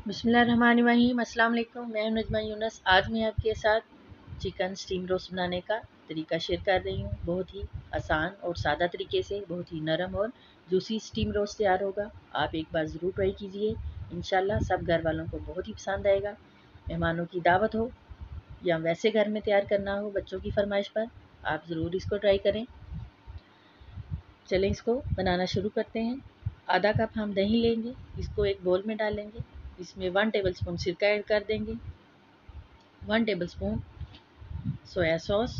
बिस्मिल्लाहिर्रहमानिर्रहीम। अस्सलाम वालेकुम। मैं हूं नजमा यूनस। आज मैं आपके साथ चिकन स्टीम रोस्ट बनाने का तरीका शेयर कर रही हूं। बहुत ही आसान और सादा तरीके से बहुत ही नरम और जूसी स्टीम रोस्ट तैयार होगा। आप एक बार ज़रूर ट्राई कीजिए। इंशाल्लाह सब घर वालों को बहुत ही पसंद आएगा। मेहमानों की दावत हो या वैसे घर में तैयार करना हो बच्चों की फरमाइश पर, आप ज़रूर इसको ट्राई करें। चलें इसको बनाना शुरू करते हैं। आधा कप हम दही लेंगे, इसको एक बोल में डालेंगे। इसमें 1 टेबलस्पून सिरका ऐड कर देंगे, 1 टेबलस्पून सोया सॉस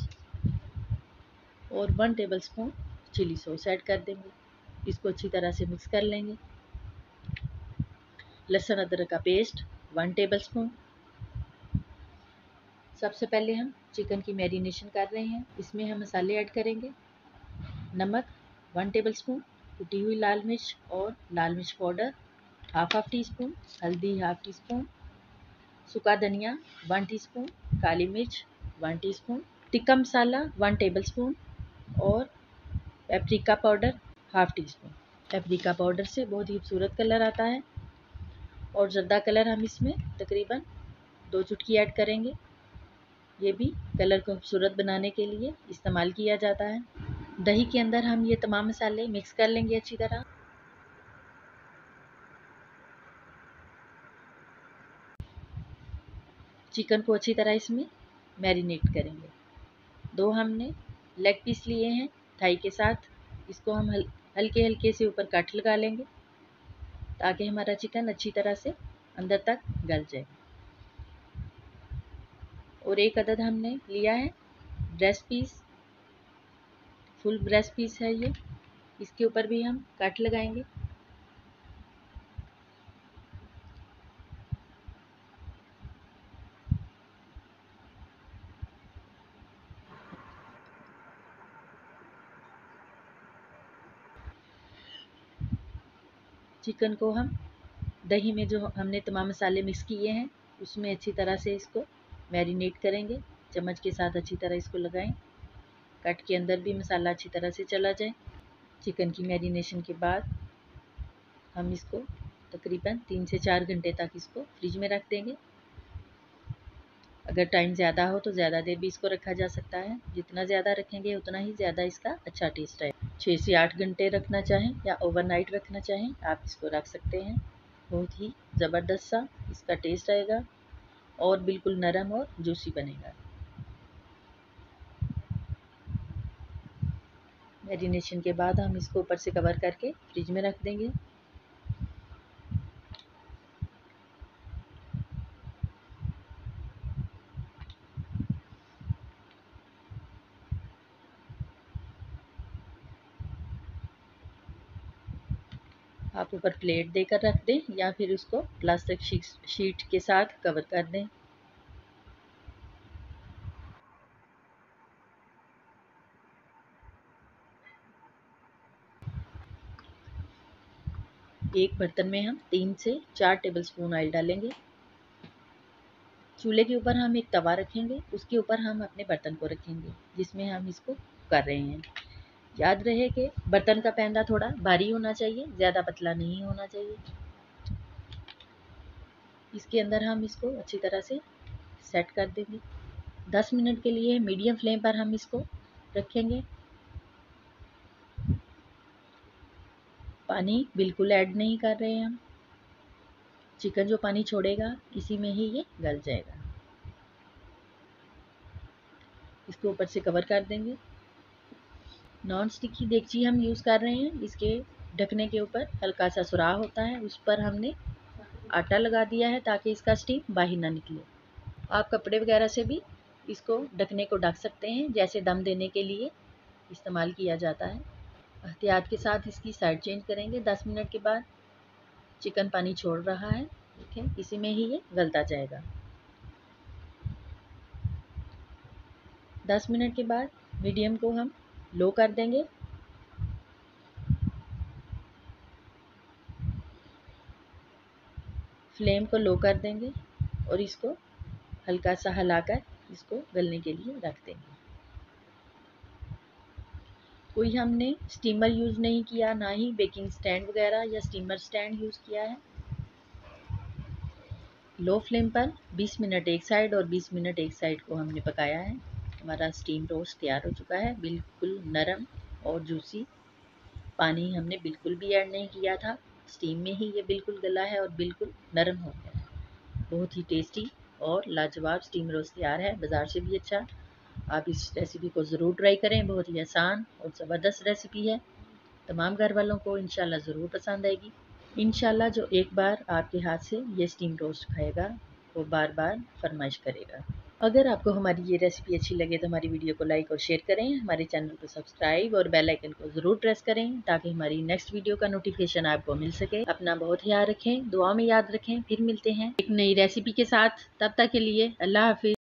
और 1 टेबलस्पून चिली सॉस ऐड कर देंगे। इसको अच्छी तरह से मिक्स कर लेंगे। लहसुन अदरक का पेस्ट 1 टेबलस्पून। सबसे पहले हम चिकन की मैरिनेशन कर रहे हैं। इसमें हम मसाले ऐड करेंगे। नमक 1 टेबलस्पून, कुटी हुई लाल मिर्च और लाल मिर्च पाउडर हाफ टी स्पून, हल्दी हाफ टी स्पून, सूखा धनिया 1 टीस्पून, काली मिर्च 1 टीस्पून, टिक्का मसाला 1 टेबलस्पून और paprika powder half tea spoon. Paprika powder से बहुत ही खूबसूरत कलर आता है और जर्दा कलर हम इसमें तकरीबन 2 चुटकी ऐड करेंगे। ये भी कलर को खूबसूरत बनाने के लिए इस्तेमाल किया जाता है। दही के अंदर हम ये तमाम मसाले मिक्स कर लेंगे अच्छी तरह। चिकन को अच्छी तरह इसमें मैरिनेट करेंगे। 2 हमने लेग पीस लिए हैं थाई के साथ। इसको हम हल्के हल्के से ऊपर कट लगा लेंगे ताकि हमारा चिकन अच्छी तरह से अंदर तक गल जाए। और एक अदद हमने लिया है breast piece, full breast piece है ये। इसके ऊपर भी हम कट लगाएंगे। चिकन को हम दही में जो हमने तमाम मसाले मिक्स किए हैं उसमें अच्छी तरह से इसको मैरिनेट करेंगे। चम्मच के साथ अच्छी तरह इसको लगाएं। कट के अंदर भी मसाला अच्छी तरह से चला जाए। चिकन की मैरिनेशन के बाद हम इसको तकरीबन 3 से 4 घंटे तक इसको फ्रिज में रख देंगे। अगर टाइम ज़्यादा हो तो ज़्यादा देर भी इसको रखा जा सकता है। जितना ज़्यादा रखेंगे उतना ही ज़्यादा इसका अच्छा टेस्ट है। 6 से 8 घंटे रखना चाहें या ओवरनाइट रखना चाहें आप इसको रख सकते हैं। बहुत ही ज़बरदस्त सा इसका टेस्ट आएगा और बिल्कुल नरम और जूसी बनेगा। मैरिनेशन के बाद हम इसको ऊपर से कवर करके फ्रिज में रख देंगे। आप ऊपर प्लेट देकर रख दें या फिर उसको प्लास्टिक शीट के साथ कवर कर दें। एक बर्तन में हम 3 से 4 टेबलस्पून ऑयल डालेंगे। चूल्हे के ऊपर हम एक तवा रखेंगे, उसके ऊपर हम अपने बर्तन को रखेंगे जिसमें हम इसको कर रहे हैं। याद रहे कि बर्तन का पैंदा थोड़ा भारी होना चाहिए, ज़्यादा पतला नहीं होना चाहिए। इसके अंदर हम इसको अच्छी तरह से सेट कर देंगे। 10 मिनट के लिए मीडियम फ्लेम पर हम इसको रखेंगे। पानी बिल्कुल ऐड नहीं कर रहे हैं हम। चिकन जो पानी छोड़ेगा इसी में ही ये गल जाएगा। इसको ऊपर से कवर कर देंगे। नॉन स्टिक की देगची हम यूज़ कर रहे हैं। इसके ढकने के ऊपर हल्का सा सुराख होता है, उस पर हमने आटा लगा दिया है ताकि इसका स्टीम बाहर ना निकले। आप कपड़े वगैरह से भी इसको ढकने को ढक सकते हैं, जैसे दम देने के लिए इस्तेमाल किया जाता है। एहतियात के साथ इसकी साइड चेंज करेंगे। 10 मिनट के बाद चिकन पानी छोड़ रहा है, देखें इसी में ही ये गलता जाएगा। 10 मिनट के बाद मीडियम को हम लो कर देंगे। फ्लेम को लो कर देंगे और इसको हल्का सा हिलाकर इसको गलने के लिए रख देंगे। कोई हमने स्टीमर यूज़ नहीं किया, ना ही बेकिंग स्टैंड वगैरह या स्टीमर स्टैंड यूज़ किया है। लो फ्लेम पर 20 मिनट एक साइड और 20 मिनट एक साइड को हमने पकाया है। हमारा स्टीम रोस्ट तैयार हो चुका है, बिल्कुल नरम और जूसी। पानी हमने बिल्कुल भी ऐड नहीं किया था, स्टीम में ही ये बिल्कुल गला है और बिल्कुल नरम हो गया है। बहुत ही टेस्टी और लाजवाब स्टीम रोस्ट तैयार है, बाज़ार से भी अच्छा। आप इस रेसिपी को ज़रूर ट्राई करें, बहुत ही आसान और ज़बरदस्त रेसिपी है। तमाम घर वालों को इंशाल्लाह ज़रूर पसंद आएगी। इंशाल्लाह जो एक बार आपके हाथ से ये स्टीम रोस्ट खाएगा वो बार बार फरमाइश करेगा। अगर आपको हमारी ये रेसिपी अच्छी लगे तो हमारी वीडियो को लाइक और शेयर करें, हमारे चैनल को सब्सक्राइब और बेल आइकन को ज़रूर प्रेस करें ताकि हमारी नेक्स्ट वीडियो का नोटिफिकेशन आपको मिल सके। अपना बहुत ख्याल रखें, दुआ में याद रखें। फिर मिलते हैं एक नई रेसिपी के साथ, तब तक के लिए अल्लाह हाफिज़।